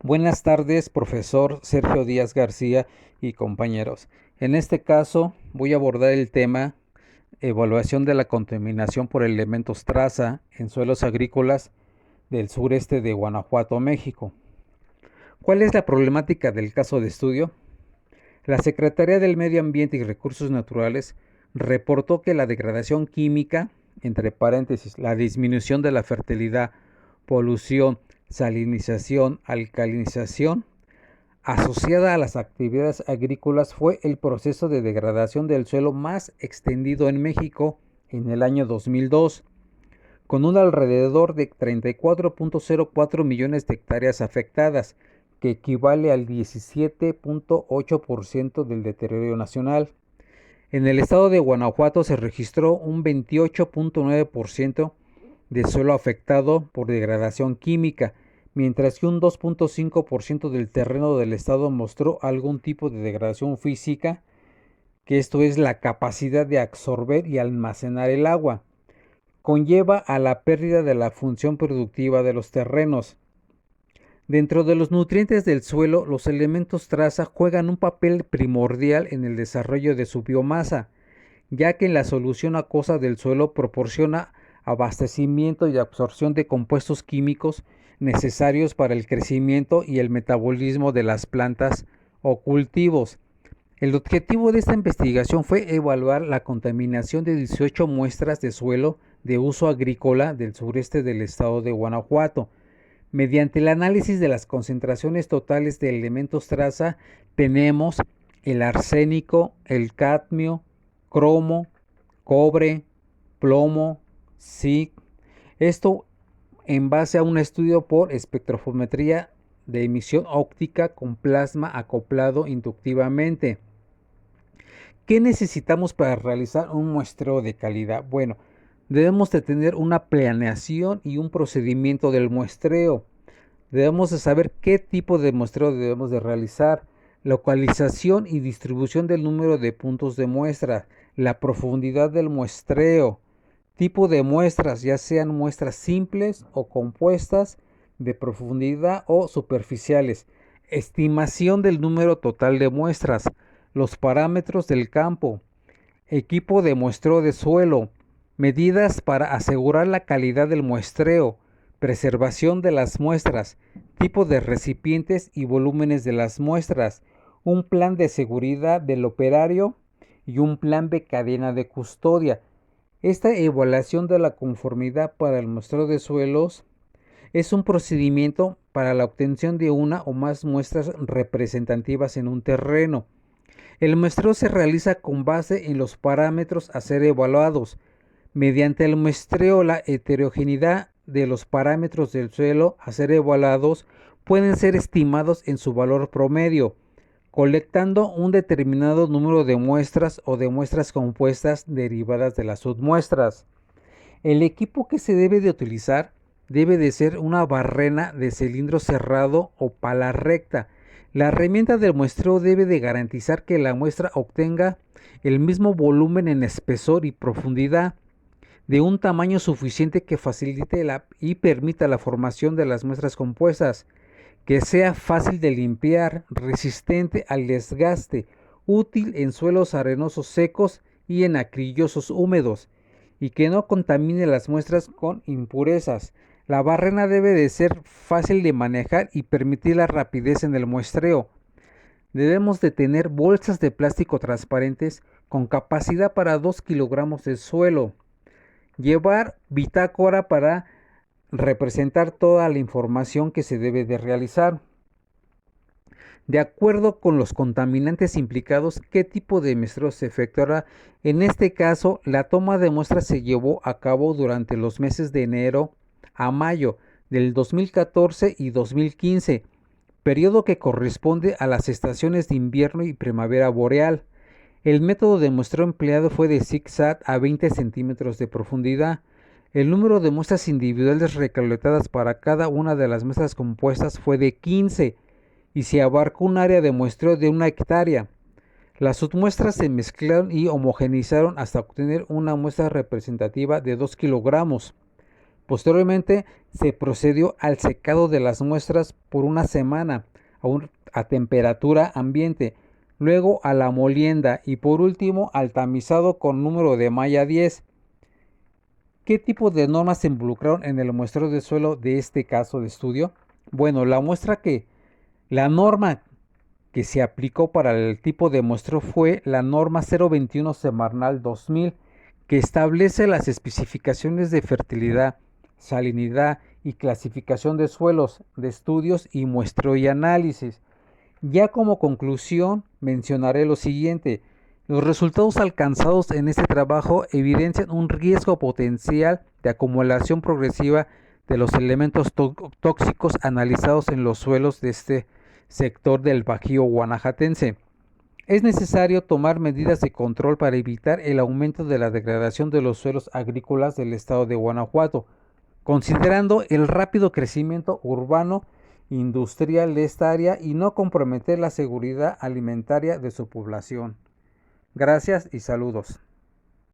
Buenas tardes, profesor Sergio Díaz García y compañeros. En este caso voy a abordar el tema evaluación de la contaminación por elementos traza en suelos agrícolas del sureste de Guanajuato, México. ¿Cuál es la problemática del caso de estudio? La Secretaría del Medio Ambiente y Recursos Naturales reportó que la degradación química, entre paréntesis, la disminución de la fertilidad, polución, salinización, alcalinización, asociada a las actividades agrícolas fue el proceso de degradación del suelo más extendido en México en el año 2002, con un alrededor de 34.04 millones de hectáreas afectadas, que equivale al 17.8% del deterioro nacional. En el estado de Guanajuato se registró un 28.9% de suelo afectado por degradación química, mientras que un 2.5% del terreno del estado mostró algún tipo de degradación física, que esto es la capacidad de absorber y almacenar el agua. Conlleva a la pérdida de la función productiva de los terrenos. Dentro de los nutrientes del suelo, los elementos traza juegan un papel primordial en el desarrollo de su biomasa, ya que la solución acuosa del suelo proporciona abastecimiento y absorción de compuestos químicos necesarios para el crecimiento y el metabolismo de las plantas o cultivos. El objetivo de esta investigación fue evaluar la contaminación de 18 muestras de suelo de uso agrícola del sureste del estado de Guanajuato. Mediante el análisis de las concentraciones totales de elementos traza, tenemos el arsénico, el cadmio, cromo, cobre, plomo, zinc. Esto en base a un estudio por espectrofometría de emisión óptica con plasma acoplado inductivamente. ¿Qué necesitamos para realizar un muestreo de calidad? Bueno, debemos de tener una planeación y un procedimiento del muestreo. Debemos de saber qué tipo de muestreo debemos de realizar, localización y distribución del número de puntos de muestra, la profundidad del muestreo, tipo de muestras, ya sean muestras simples o compuestas, de profundidad o superficiales, estimación del número total de muestras, los parámetros del campo, equipo de muestreo de suelo, medidas para asegurar la calidad del muestreo, preservación de las muestras, tipo de recipientes y volúmenes de las muestras, un plan de seguridad del operario y un plan de cadena de custodia. Esta evaluación de la conformidad para el muestreo de suelos es un procedimiento para la obtención de una o más muestras representativas en un terreno. El muestreo se realiza con base en los parámetros a ser evaluados. Mediante el muestreo, la heterogeneidad de los parámetros del suelo a ser evaluados pueden ser estimados en su valor promedio, colectando un determinado número de muestras o de muestras compuestas derivadas de las submuestras. El equipo que se debe de utilizar debe de ser una barrena de cilindro cerrado o pala recta. La herramienta del muestreo debe de garantizar que la muestra obtenga el mismo volumen en espesor y profundidad, de un tamaño suficiente que facilite y permita la formación de las muestras compuestas, que sea fácil de limpiar, resistente al desgaste, útil en suelos arenosos secos y en arcillosos húmedos, y que no contamine las muestras con impurezas. La barrena debe de ser fácil de manejar y permitir la rapidez en el muestreo. Debemos de tener bolsas de plástico transparentes con capacidad para 2 kilogramos de suelo. Llevar bitácora para representar toda la información que se debe de realizar. De acuerdo con los contaminantes implicados, ¿qué tipo de muestreo se efectuará? En este caso, la toma de muestras se llevó a cabo durante los meses de enero a mayo del 2014 y 2015, periodo que corresponde a las estaciones de invierno y primavera boreal. El método de muestreo empleado fue de zigzag a 20 centímetros de profundidad. El número de muestras individuales recolectadas para cada una de las muestras compuestas fue de 15 y se abarcó un área de muestreo de 1 hectárea. Las submuestras se mezclaron y homogeneizaron hasta obtener una muestra representativa de 2 kilogramos. Posteriormente se procedió al secado de las muestras por una semana a temperatura ambiente, luego a la molienda y por último al tamizado con número de malla 10. ¿Qué tipo de normas se involucraron en el muestreo de suelo de este caso de estudio? Bueno, la norma que se aplicó para el tipo de muestreo fue la norma 021 Semarnat 2000, que establece las especificaciones de fertilidad, salinidad y clasificación de suelos, de estudios y muestreo y análisis. Ya como conclusión mencionaré lo siguiente: los resultados alcanzados en este trabajo evidencian un riesgo potencial de acumulación progresiva de los elementos tóxicos analizados en los suelos de este sector del Bajío guanajatense. Es necesario tomar medidas de control para evitar el aumento de la degradación de los suelos agrícolas del estado de Guanajuato, considerando el rápido crecimiento urbano industrial de esta área y no comprometer la seguridad alimentaria de su población. Gracias y saludos.